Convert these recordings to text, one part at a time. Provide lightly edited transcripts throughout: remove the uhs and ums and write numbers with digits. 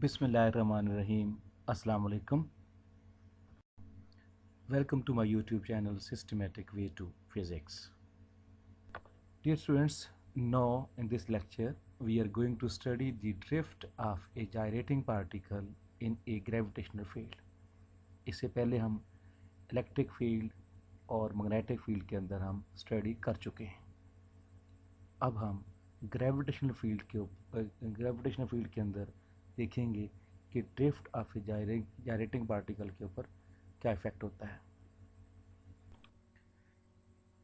Bismillahirrahmanirrahim. Assalamu alaikum. Welcome to my YouTube channel Systematic Way to Physics. Dear students, now in this lecture we are going to study the drift of a gyrating particle in a gravitational field. इससे पहले हम electric field और magnetic field के अंदर हम study कर चुके हैं. अब हम ग्रेविटेशनल फील्ड के अंदर देखेंगे कि drift of a gyrating particle के ऊपर क्या इफेक्ट होता है.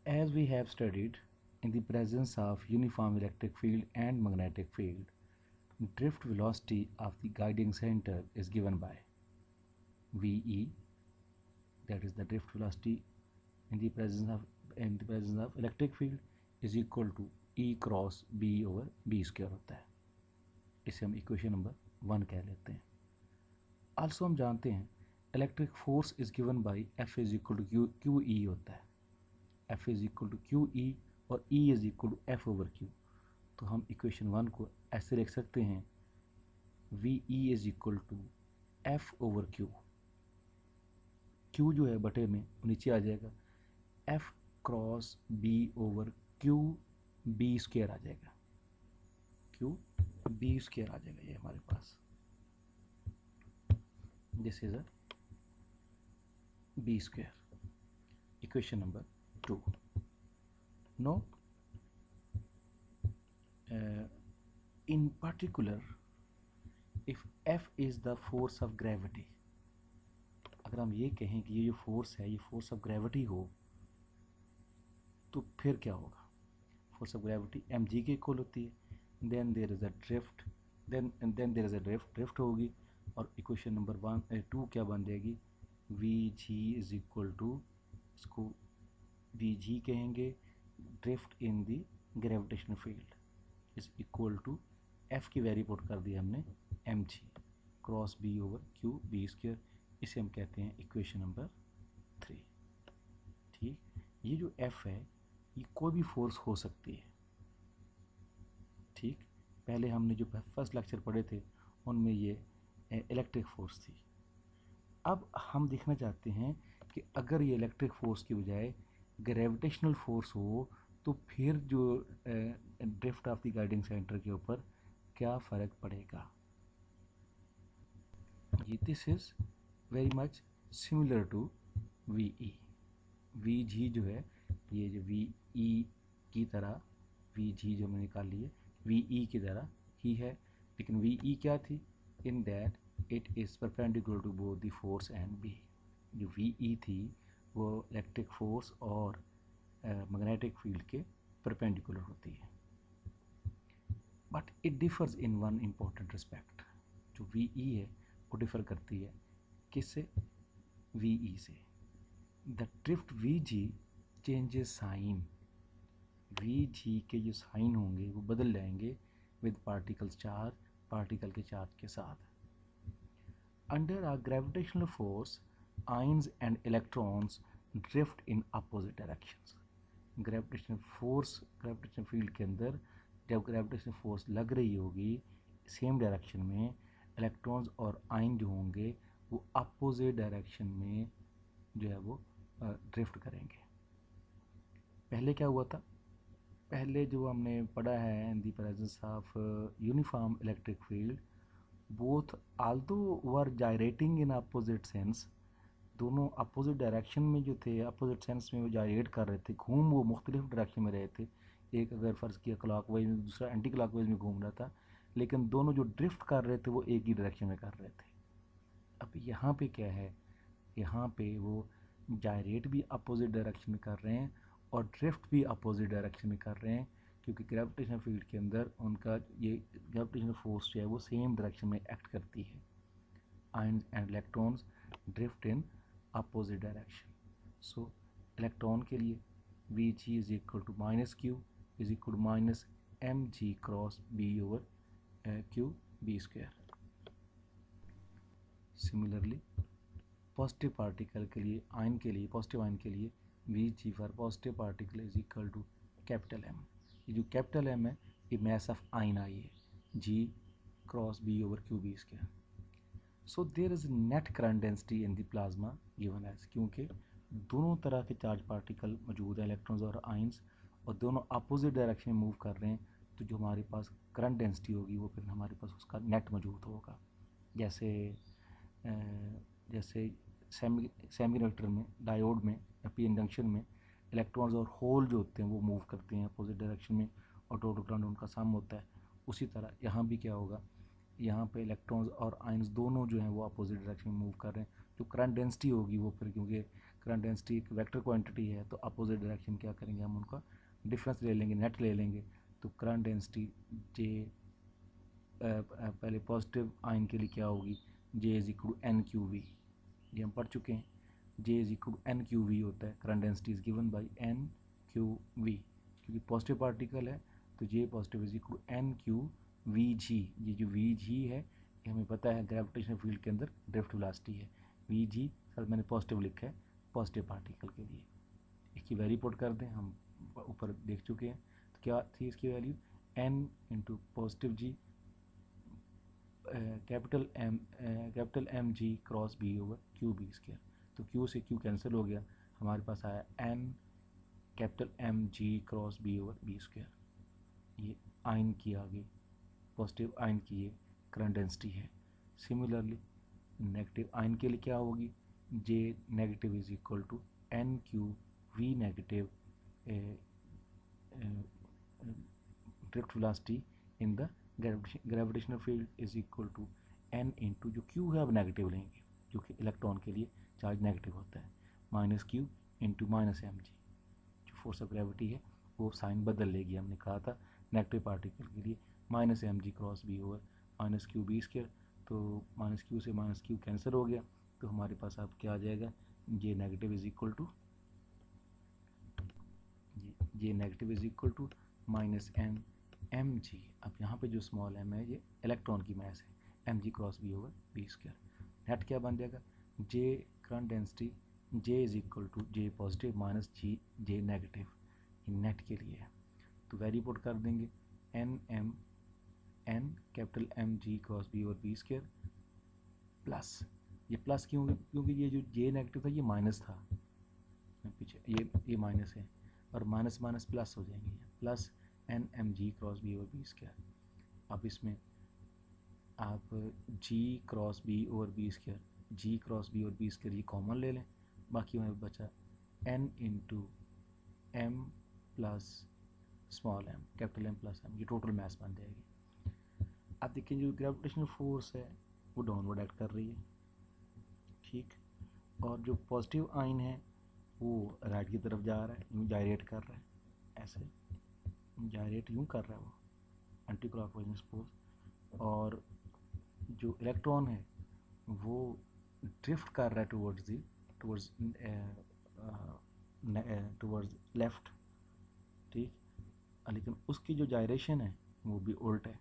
As we have studied in the presence of uniform electric field and magnetic field, drift velocity of the guiding centre is given by VE, that is the drift velocity in the presence of electric field, is equal to E cross B over B square होता है. इसे हम equation number 1 कह लेते हैं. Also हम जानते हैं electric force is given by F is equal to Q E होता है. F is equal to Q E और E is equal to F over Q. तो हम इक्वेशन 1 को ऐसे लिख सकते हैं VE is equal to F over Q. Q जो है बटे में नीचे आ जाएगा, F cross B over Q B square आ जाएगा. Q B स्क्वायर आ जाएगा. ये हमारे पास this is a B square. Equation number 2. No in particular if F is the force of gravity, अगर हम ये कहें कि ये जो फोर्स है ये फोर्स ऑफ ग्रेविटी हो तो फिर क्या होगा. फोर्स ऑफ ग्रेविटी mg के इक्वल होती है. Then there is a drift, then there is a drift होगी. और इक्वेशन नंबर 2 क्या बन जाएगी, Vg इज इक्वल टू, इसको Vg कहेंगे, drift in the gravitational field is equal to F की वैल्यू पुट कर दी हमने mg cross B over Q B square. इसे हम कहते हैं इक्वेशन नंबर 3. ठीक, ये जो F है ये कोई भी फोर्स हो सकती है. ठीक, पहले हमने जो फर्स्ट लेक्चर पढ़े थे उनमें ये इलेक्ट्रिक फोर्स थी. अब हम देखना चाहते हैं कि अगर ये इलेक्ट्रिक फोर्स की बजाय ग्रेविटेशनल फोर्स हो तो फिर जो drift of the guiding centre के ऊपर क्या फ़र्क पड़ेगा. ये this is very much similar to VE. VG जो है ये जो VE की तरह, VG जो हमने निकाल ली है VE की तरह ही है. लेकिन VE क्या थी, in that it is perpendicular to both the force and B. जो VE थी वो इलेक्ट्रिक फोर्स और मैग्नेटिक फील्ड के परपेंडिकुलर होती है. But it differs in one important respect. जो VE है वो डिफ़र करती है किससे, VE से. The drift VG changes sign. VG के जो साइन होंगे वो बदल जाएंगे विद पार्टिकल के चार्ज के साथ. Under a gravitational force ions and electrons drift in opposite directions. Gravitational field के अंदर जब ग्रेविटेशनल फोर्स लग रही होगी सेम डायरेक्शन में, इलेक्ट्रॉन्स और आयन जो होंगे वो अपोजिट डायरेक्शन में जो है वो ड्रिफ्ट करेंगे. पहले क्या हुआ था, पहले जो हमने पढ़ा है in the presence of uniform electric field, both although were gyrating in opposite sense. दोनों अपोजिट डायरेक्शन में जो थे, अपोजिट सेंस में वो जायरेट कर रहे थे, घूम वो मुख्तलिफ डायरेक्शन में रहे थे. एक अगर फ़र्ज़ किया क्लॉकवाइज में, दूसरा एंटी क्लॉकवाइज में घूम रहा था, लेकिन दोनों जो ड्रिफ्ट कर रहे थे वो एक ही डायरेक्शन में कर रहे थे. अब यहाँ पे क्या है, यहाँ पे वो जायरेट भी अपोजिट डायरेक्शन में कर रहे हैं और ड्रिफ्ट भी अपोजिट डायरेक्शन में कर रहे हैं, क्योंकि ग्रेविटेशनल फील्ड के अंदर उनका ये ग्रेविटेशनल फोर्स जो है वो सेम डायरेक्शन में एक्ट करती है. Ions and electrons drift in opposite direction. So electron के लिए Vg is equal to minus Q is equal to minus mg cross B over Q B square. Similarly positive particle के लिए, ion के लिए, positive ion के लिए Vg for positive particle is equal to capital M. ये जो capital M है ये मैस ऑफ आयन आई है, G cross B over Q B square. So there is net current density in the plasma given as, क्योंकि दोनों तरह के चार्ज पार्टिकल मौजूद हैं, इलेक्ट्रॉन्स और आइंस, और दोनों अपोजिट डायरेक्शन में मूव कर रहे हैं, तो जो हमारे पास करंट डेंसिटी होगी वो फिर हमारे पास उसका नेट मौजूद होगा। जैसे जैसे सेमीकंडक्टर में, डायोड में या पी एन जंक्शन में इलेक्ट्रॉन्स और होल जो होते हैं वो मूव करते हैं अपोजिट डायरेक्शन में और टोटल करंट उनका सम होता है। उसी तरह यहाँ भी क्या होगा, यहाँ पे इलेक्ट्रॉन्स और आयंस दोनों जो हैं वो अपोजिट डायरेक्शन में मूव कर रहे हैं। जो करंट डेंसिटी होगी वो फिर, क्योंकि करंट डेंसिटी एक वेक्टर क्वांटिटी है, तो अपोजिट डायरेक्शन क्या करेंगे, हम उनका डिफरेंस ले लेंगे, नेट ले लेंगे। तो करंट डेंसिटी जे पहले पॉजिटिव आयन के लिए क्या होगी, J is equal to n q v, ये हम पढ़ चुके हैं। J is equal to n q v होता है, current density is given by n q v, क्योंकि पॉजिटिव पार्टिकल है तो J positive is equal to n q v g. ये जो वी जी है ये हमें पता है ग्रेविटेशनल फील्ड के अंदर ड्रिफ्ट वेलोसिटी है। वी जी सर मैंने पॉजिटिव लिखा है पॉजिटिव पार्टिकल के लिए। इसकी वैल्यू पुट कर दें, हम ऊपर देख चुके हैं। तो क्या थी इसकी value, n into positive g capital m g cross b over q b square. तो क्यू से क्यू कैंसिल हो गया, हमारे पास आया n capital m g cross b over b square. ये आयन की आगे पॉजिटिव आयन की ये करंट डेंसिटी है। सिमिलरली नेगेटिव आयन के लिए क्या होगी, J negative is equal to n q v negative drift velocity in the gravitational field is equal to N into जो क्यू है अब नेगेटिव लेंगे, जो कि इलेक्ट्रॉन के लिए चार्ज नेगेटिव होता है, minus Q into minus M G. जो फोर्स ऑफ ग्रेविटी है वो साइन बदल लेगी, हमने कहा था नेगेटिव पार्टिकल के लिए minus M g cross b over minus q b square. तो माइनस क्यू से माइनस क्यू कैंसिल हो गया, तो हमारे पास अब क्या आ जाएगा, J negative is equal to J negative is equal to minus n m g. अब यहाँ पे जो स्मॉल एम है ये इलेक्ट्रॉन की मास है, m g cross b over b square. Net क्या बन जाएगा, J current density J is equal to J positive minus g J negative, ये नेट के लिए है। तो वैल्यू पुट कर देंगे, n capital m g cross b over b square plus, ये प्लस क्यों, क्योंकि ये जो जे नेगेटिव था ये माइनस था पीछे, ये माइनस है और माइनस माइनस प्लस हो जाएंगे, plus n m g cross b over b square. अब इसमें आप g cross b over b square, g cross b over b square ये कॉमन ले लें, बाकी हमें बचा n into m plus small m capital m plus m, ये टोटल मास बन जाएगी। अब देखिए जो ग्रेविटेशनल फोर्स है वो डाउनवर्ड एक्ट कर रही है, ठीक, और जो पॉजिटिव आयन है वो राइट की तरफ जा रहा है, यूँ जायरेट कर रहा है, ऐसे जायरेट यूँ कर रहा है वो एंटी क्लॉकवाइज फोर्स, और जो इलेक्ट्रॉन है वो ड्रिफ्ट कर रहा है टुवर्ड्स लेफ्ट, ठीक, लेकिन उसकी जो जायरेशन है वो भी उल्ट है,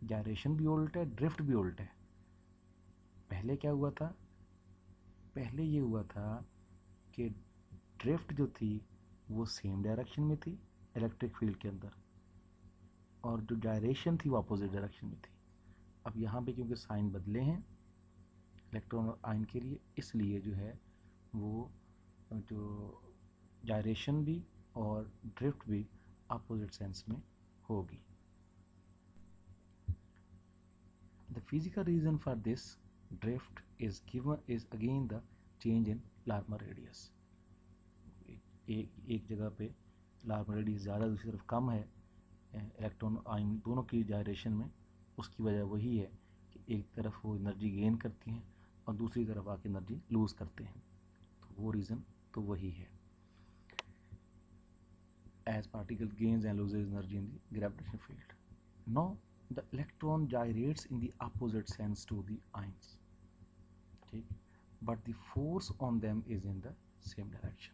जायरेशन भी उल्ट है, ड्रिफ्ट भी उल्ट है। पहले क्या हुआ था, पहले ये हुआ था कि ड्रिफ्ट जो थी वो सेम डायरेक्शन में थी इलेक्ट्रिक फील्ड के अंदर, और जो डायरेक्शन थी वो अपोजिट डायरेक्शन में थी। अब यहाँ पे क्योंकि साइन बदले हैं इलेक्ट्रॉन और आयन के लिए, इसलिए जो है वो जो डायरेक्शन भी और ड्रिफ्ट भी अपोजिट सेंस में होगी। The physical reason for this drift is again the change in Larmor radius. एक जगह पे लार्मर रेडियस ज़्यादा, दूसरी तरफ कम है इलेक्ट्रॉन आयन दोनों की डायरेक्शन में, उसकी वजह वही है कि एक तरफ वो एनर्जी गेन करती हैं और दूसरी तरफ आके एनर्जी लूज़ करते हैं, तो वो रीज़न तो वही है। As particle gains and loses energy in the gravitational field. Now the electron gyrates in the opposite sense to the ions, ठीक, but the force on them is in the same direction,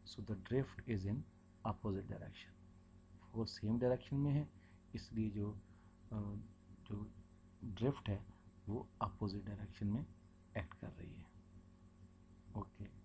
so the drift is in opposite direction. force same direction में है, इसलिए जो drift है वो opposite direction में act कर रही है। ओके